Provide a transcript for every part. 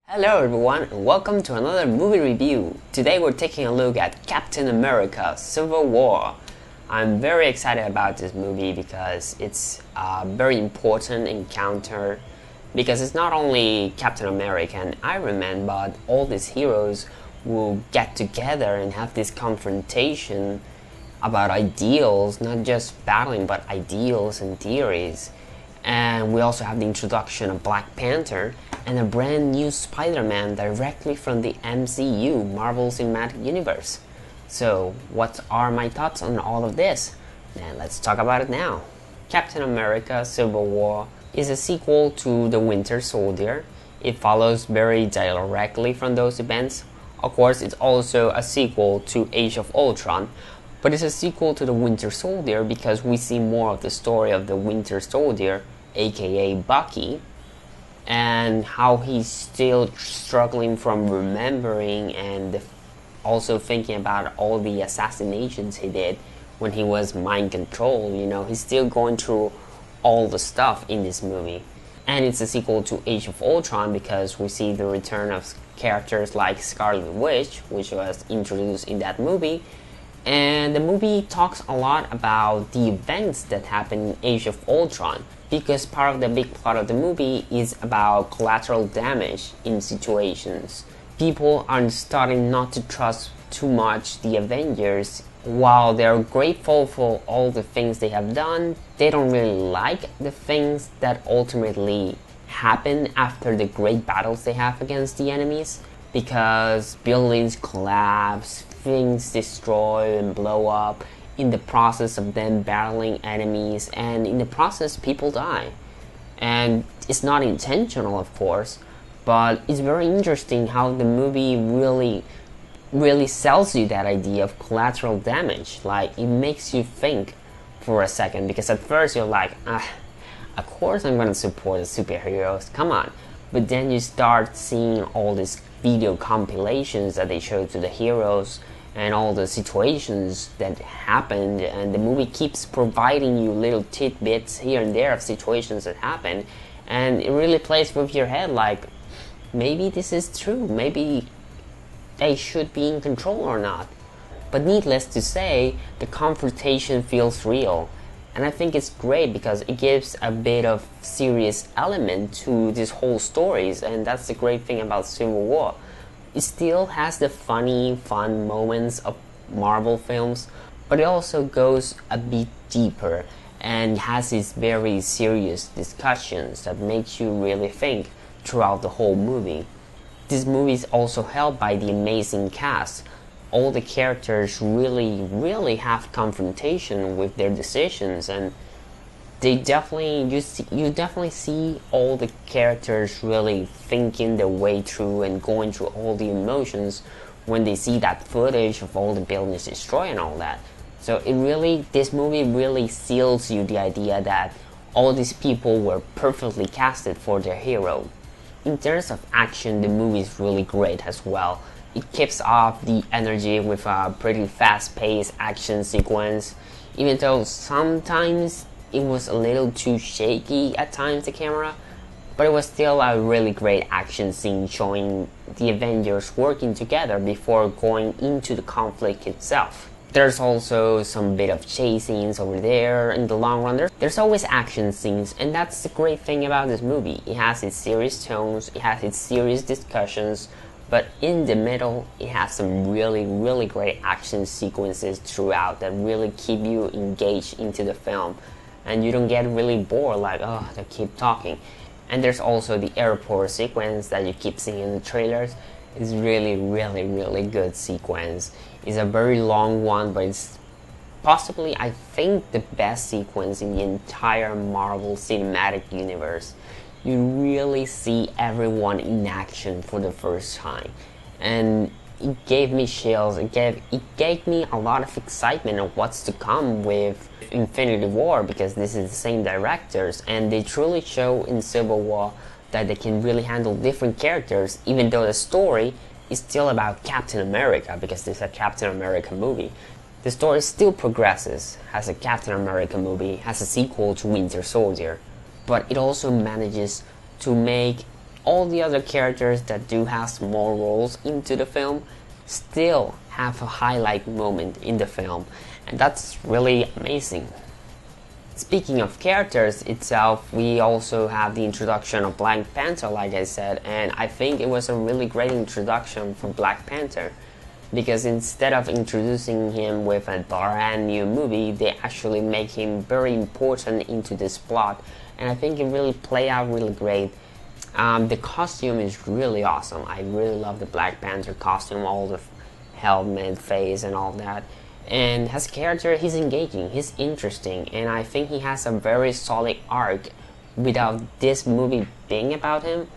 Hello everyone and welcome to another movie review. Today we're taking a look at Captain America Civil War. I'm very excited about this movie because it's a very important encounter, because it's not only Captain America and Iron Man, but all these heroes will get together and have this confrontation about ideals, not just battling but ideals and theories. And we also have the introduction of Black Panther and a brand new Spider-Man directly from the MCU, Marvel Cinematic Universe. So, what are my thoughts on all of this? Then let's talk about it now. Captain America Civil War is a sequel to The Winter Soldier. It follows very directly from those events. Of course, it's also a sequel to Age of Ultron, but it's a sequel to The Winter Soldier because we see more of the story of the Winter Soldier, aka Bucky, and how he's still struggling from remembering and also thinking about all the assassinations he did when he was mind controlled. He's still going through all the stuff in this movie. And it's a sequel to Age of Ultron because we see the return of characters like Scarlet Witch, which was introduced in that movie. And the movie talks a lot about the events that happened in Age of Ultron, because part of the big plot of the movie is about collateral damage in situations. People are starting not to trust too much the Avengers. While they're grateful for all the things they have done, they don't really like the things that ultimately happen after the great battles they have against the enemies, because buildings collapse, things destroy and blow up in the process of them battling enemies, and in the process people die. And it's not intentional, of course, but it's very interesting how the movie really sells you that idea of collateral damage. Like, it makes you think for a second, because at first you're like, of course I'm gonna support the superheroes, come on. But then you start seeing all these video compilations that they show to the heroes and all the situations that happened, and the movie keeps providing you little tidbits here and there of situations that happen, and it really plays with your head like, maybe this is true, maybe they should be in control or not. But needless to say, the confrontation feels real, and I think it's great because it gives a bit of serious element to this whole stories, and that's the great thing about Civil War. It still has the funny, fun moments of Marvel films, but it also goes a bit deeper and has these very serious discussions that makes you really think throughout the whole movie. This movie is also helped by the amazing cast. All the characters really have confrontation with their decisions, and you definitely see all the characters really thinking their way through and going through all the emotions when they see that footage of all the buildings destroyed and all that. So this movie really seals you the idea that all these people were perfectly casted for their hero. In terms of action, the movie is really great as well. It keeps off the energy with a pretty fast-paced action sequence, even though sometimes it was a little too shaky at times, the camera, but it was still a really great action scene showing the Avengers working together before going into the conflict itself. There's also some bit of chase scenes over there in the long run. There's always action scenes, and that's the great thing about this movie. It has its serious tones, it has its serious discussions, but in the middle, it has some really great action sequences throughout that really keep you engaged into the film. And you don't get really bored like, oh, they keep talking. And there's also the airport sequence that you keep seeing in the trailers. It's really good sequence. It's a very long one, but it's possibly, I think, the best sequence in the entire Marvel Cinematic Universe. You really see everyone in action for the first time, and it gave me chills. It gave me a lot of excitement of what's to come with Infinity War, because this is the same directors, and they truly show in Civil War that they can really handle different characters, even though the story is still about Captain America, because this is a Captain America movie. The story still progresses as a Captain America movie, as a sequel to Winter Soldier, but it also manages to make all the other characters that do have small roles into the film still have a highlight moment in the film, and that's really amazing. Speaking of characters itself, we also have the introduction of Black Panther, like I said, and I think it was a really great introduction for Black Panther, because instead of introducing him with a brand new movie, they actually make him very important into this plot, and I think it really played out really great. The costume is really awesome. I really love the Black Panther costume, all the helmet, face, and all that. And as a character, he's engaging, he's interesting, and I think he has a very solid arc. Without this movie being about him,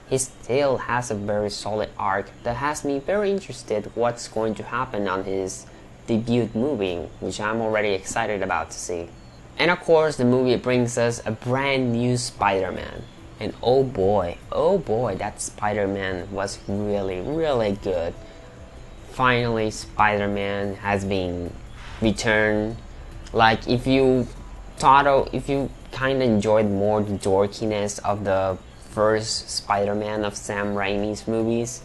he still has a very solid arc that has me very interested what's going to happen on his debut movie, which I'm already excited about to see. And of course, the movie brings us a brand new Spider-Man. And oh boy, that Spider-Man was really, really good. Finally, Spider-Man has been returned. Like, if you kind of enjoyed more the dorkiness of the first Spider-Man of Sam Raimi's movies,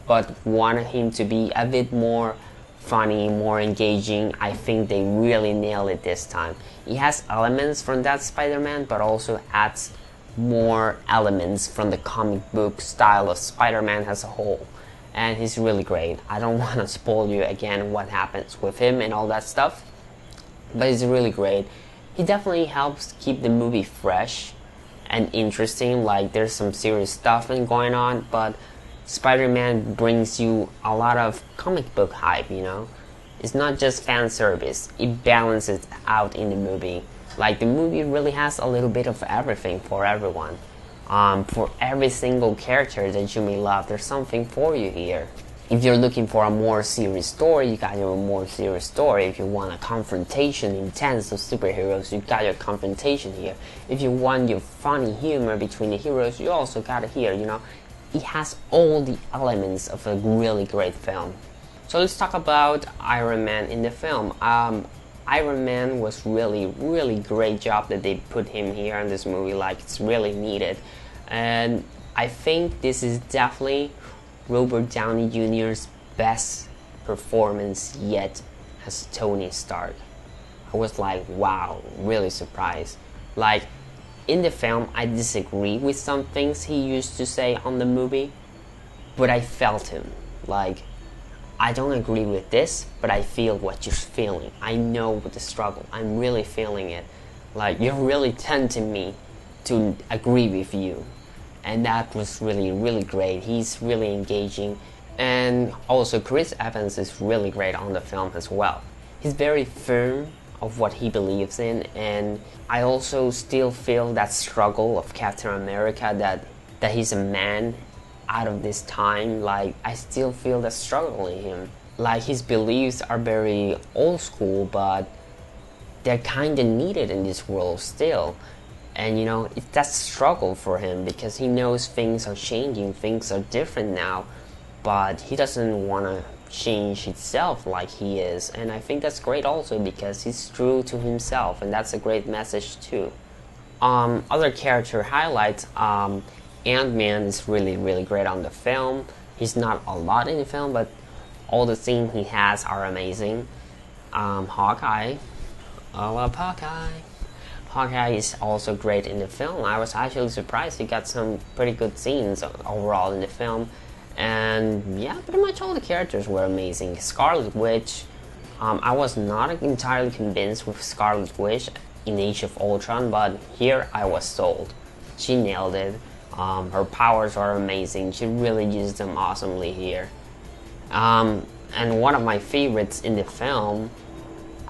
but wanted him to be a bit more funny, more engaging, I think they really nailed it this time. He has elements from that Spider-Man, but also adds more elements from the comic book style of Spider-Man as a whole. And he's really great. I don't want to spoil you again what happens with him and all that stuff, but he's really great. He definitely helps keep the movie fresh and interesting. Like, there's some serious stuff going on, but Spider-Man brings you a lot of comic book hype, you know? It's not just fan service, it balances out in the movie. Like, the movie really has a little bit of everything for everyone. For every single character that you may love, there's something for you here. If you're looking for a more serious story, you got your more serious story. If you want a confrontation intense of superheroes, you got your confrontation here. If you want your funny humor between the heroes, you also got it here, you know. It has all the elements of a really great film. So let's talk about Iron Man in the film. Iron Man was really great job that they put him here in this movie. Like, it's really needed. And I think this is definitely Robert Downey Jr.'s best performance yet as Tony Stark. I was like, wow, really surprised. Like, in the film, I disagree with some things he used to say on the movie, but I felt him. Like, I don't agree with this, but I feel what you're feeling. I know the struggle. I'm really feeling it. Like, you're really tempting me to agree with you. And that was really great. He's really engaging. And also, Chris Evans is really great on the film as well. He's very firm of what he believes in, and I also still feel that struggle of Captain America, that he's a man out of this time. Like, I still feel that struggle in him. Like, his beliefs are very old school, but they're kind of needed in this world still. And you know, it's that struggle for him, because he knows things are changing, things are different now, but he doesn't want to change himself like he is. And I think that's great also, because he's true to himself, and that's a great message too. Other character highlights, Ant-Man is really great on the film. He's not a lot in the film, but all the scenes he has are amazing. Hawkeye, I love Hawkeye. Hawkeye is also great in the film. I was actually surprised he got some pretty good scenes overall in the film. And yeah, pretty much all the characters were amazing. Scarlet Witch, I was not entirely convinced with Scarlet Witch in Age of Ultron, but here I was sold. She nailed it. Her powers are amazing. She really used them awesomely here. And one of my favorites in the film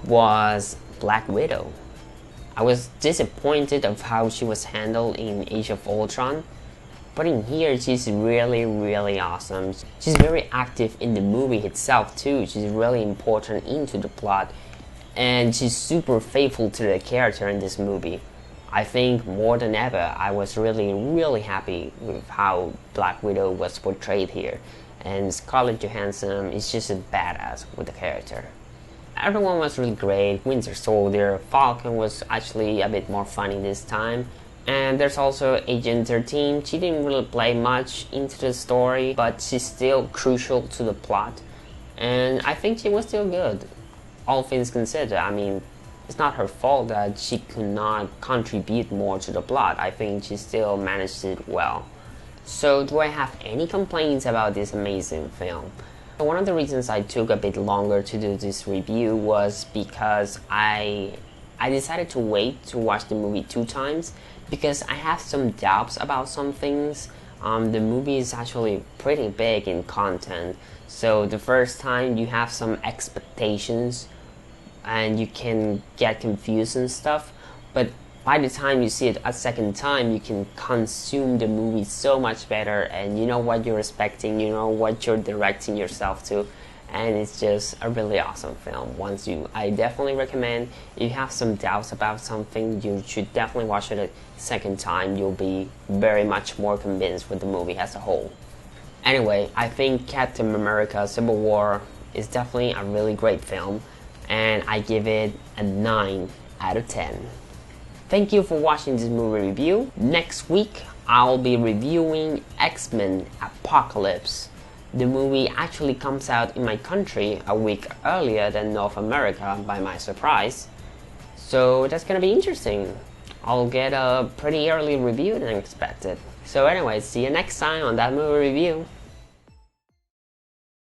was Black Widow. I was disappointed of how she was handled in Age of Ultron, but in here she's really awesome. She's very active in the movie itself too. She's really important into the plot, and she's super faithful to the character in this movie. I think more than ever, I was really happy with how Black Widow was portrayed here, and Scarlett Johansson is just a badass with the character. Everyone was really great. Winter Soldier, Falcon was actually a bit more funny this time. And there's also Agent 13. She didn't really play much into the story, but she's still crucial to the plot. And I think she was still good, all things considered. I mean, it's not her fault that she could not contribute more to the plot. I think she still managed it well. So, do I have any complaints about this amazing film? One of the reasons I took a bit longer to do this review was because I decided to wait to watch the movie 2 times because I have some doubts about some things. The movie is actually pretty big in content, so the first time you have some expectations and you can get confused and stuff, but by the time you see it a second time, you can consume the movie so much better, and you know what you're expecting, you know what you're directing yourself to, and it's just a really awesome film. I definitely recommend, if you have some doubts about something, you should definitely watch it a second time. You'll be very much more convinced with the movie as a whole. Anyway, I think Captain America Civil War is definitely a really great film, and I give it a 9 out of 10. Thank you for watching this movie review. Next week, I'll be reviewing X-Men Apocalypse. The movie actually comes out in my country a week earlier than North America, by my surprise. So that's gonna be interesting. I'll get a pretty early review than expected. So anyway, see you next time on that movie review.